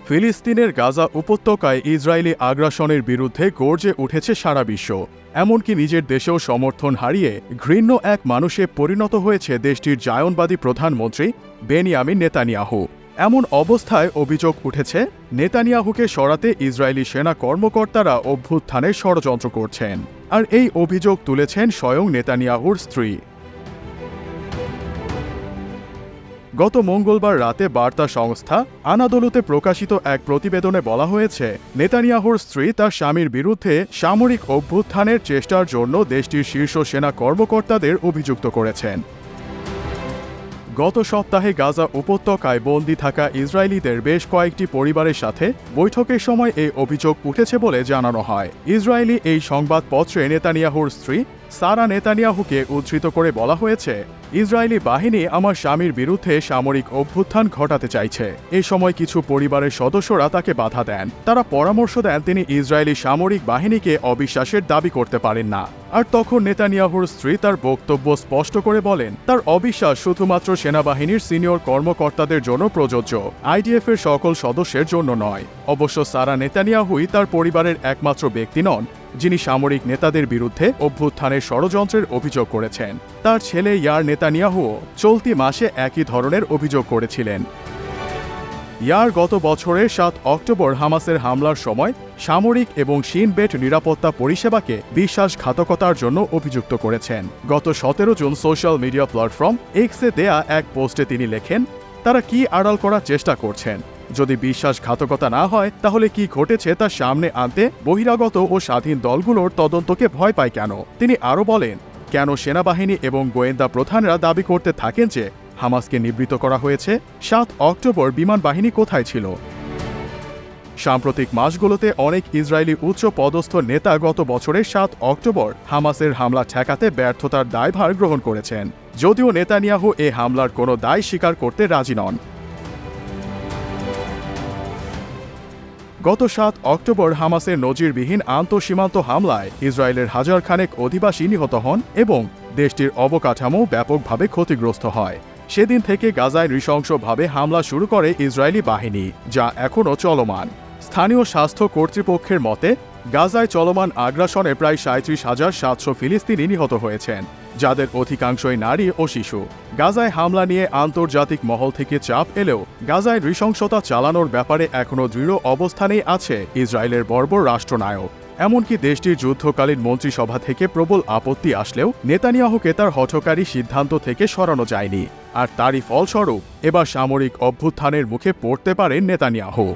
ফিলিস্তিনের গাজা উপত্যকায় ইসরায়েলি আগ্রাসনের বিরুদ্ধে গর্জে উঠেছে সারা বিশ্ব। এমনকি নিজের দেশেও সমর্থন হারিয়ে ঘৃণ্য এক মানুষে পরিণত হয়েছে দেশটির জায়নবাদী প্রধানমন্ত্রী বেনিয়ামিন নেতানিয়াহু। এমন অবস্থায় অভিযোগ উঠেছে, নেতানিয়াহুকে সরাতে ইসরায়েলি সেনা কর্মকর্তারা অভ্যুত্থানের ষড়যন্ত্র করছেন। আর এই অভিযোগ তুলেছেন স্বয়ং নেতানিয়াহুর স্ত্রী। গত মঙ্গলবার রাতে বার্তা সংস্থা আনাদোলুতে প্রকাশিত এক প্রতিবেদনে বলা হয়েছে, নেতানিয়াহুর স্ত্রী তার স্বামীর বিরুদ্ধে সামরিক অভ্যুত্থানের চেষ্টার জন্য দেশটির শীর্ষ সেনা কর্মকর্তাদের অভিযুক্ত করেছেন। গত সপ্তাহে গাজা উপত্যকায় বন্দী থাকা ইসরায়েলিদের বেশ কয়েকটি পরিবারের সাথে বৈঠকের সময় এই অভিযোগ উঠেছে বলে জানানো হয়। ইসরায়েলি এই সংবাদপত্রে নেতানিয়াহুর স্ত্রী সারা নেতানিয়াহুকে উদ্ধৃত করে বলা হয়েছে, ইসরায়েলি বাহিনী আমার স্বামীর বিরুদ্ধে সামরিক অভ্যুত্থান ঘটাতে চাইছে। এই সময় কিছু পরিবারের সদস্যরা তাকে বাধা দেন। তারা পরামর্শ দেন তিনি ইসরায়েলি সামরিক বাহিনীকে অবিশ্বাসের দাবি করতে পারেন না। আর তখন নেতানিয়াহুর স্ত্রী তার বক্তব্য স্পষ্ট করে বলেন, তার অবিশ্বাস শুধুমাত্র সেনাবাহিনীর সিনিয়র কর্মকর্তাদের জন্য প্রযোজ্য, আইডিএফ এর সকল সদস্যের জন্য নয়। অবশ্য সারা নেতানিয়াহুই তার পরিবারের একমাত্র ব্যক্তি নন যিনি সামরিক নেতাদের বিরুদ্ধে অভ্যুত্থানের ষড়যন্ত্রের অভিযোগ করেছেন। তার ছেলে ইয়ার নেতানিয়াহুও চলতি মাসে একই ধরনের অভিযোগ করেছিলেন। ইয়ার গত বছরের 7 অক্টোবর হামাসের হামলার সময় সামরিক এবং শিন বেট নিরাপত্তা পরিষেবাকে বিশ্বাসঘাতকতার জন্য অভিযুক্ত করেছেন। গত 17 জুন সোশ্যাল মিডিয়া প্ল্যাটফর্ম এক্সে দেয়া এক পোস্টে তিনি লেখেন, তারা কি আড়াল করার চেষ্টা করছেন? যদি বিশ্বাসঘাতকতা না হয় তাহলে কি ঘটেছে তা সামনে আনতে বহিরাগত ও স্বাধীন দলগুলোর তদন্তকে ভয় পায় কেন? তিনি আরও বলেন, কেন সেনাবাহিনী এবং গোয়েন্দা প্রধানরা দাবি করতে থাকেন যে হামাসকে নিবৃত্ত করা হয়েছে? 7 অক্টোবর বিমান বাহিনী কোথায় ছিল? সাম্প্রতিক মাসগুলোতে অনেক ইসরায়েলি উচ্চ পদস্থ নেতা গত বছরের 7 অক্টোবর হামাসের হামলা ঠেকাতে ব্যর্থতার দায়ভার গ্রহণ করেছেন, যদিও নেতানিয়াহু এ হামলার কোনো দায় স্বীকার করতে রাজি নন। গত 7 অক্টোবর হামাসের নজিরবিহীন আন্তঃসীমান্ত হামলায় ইসরায়েলের হাজার খানেক অধিবাসী নিহত হন এবং দেশটির অবকাঠামো ব্যাপকভাবে ক্ষতিগ্রস্ত হয়। সেদিন থেকে গাজায় নৃশংসভাবে হামলা শুরু করে ইসরায়েলি বাহিনী, যা এখনও চলমান। স্থানীয় স্বাস্থ্য কর্তৃপক্ষের মতে গাজায় চলমান আগ্রাসনে প্রায় 37,700 ফিলিস্তিনি নিহত হয়েছেন, যাদের অধিকাংশই নারী ও শিশু। গাজায় হামলা নিয়ে আন্তর্জাতিক মহল থেকে চাপ এলেও গাজায় নৃশংসতা চালানোর ব্যাপারে এখনও দৃঢ় অবস্থানেই আছে ইসরায়েলের বর্বর রাষ্ট্রনায়ক। এমনকি দেশটির যুদ্ধকালীন মন্ত্রিসভা থেকে প্রবল আপত্তি আসলেও নেতানিয়াহুকে তার হঠকারী সিদ্ধান্ত থেকে সরানো যায়নি। আর তারই ফলস্বরূপ এবার সামরিক অভ্যুত্থানের মুখে পড়তে পারেন নেতানিয়াহু।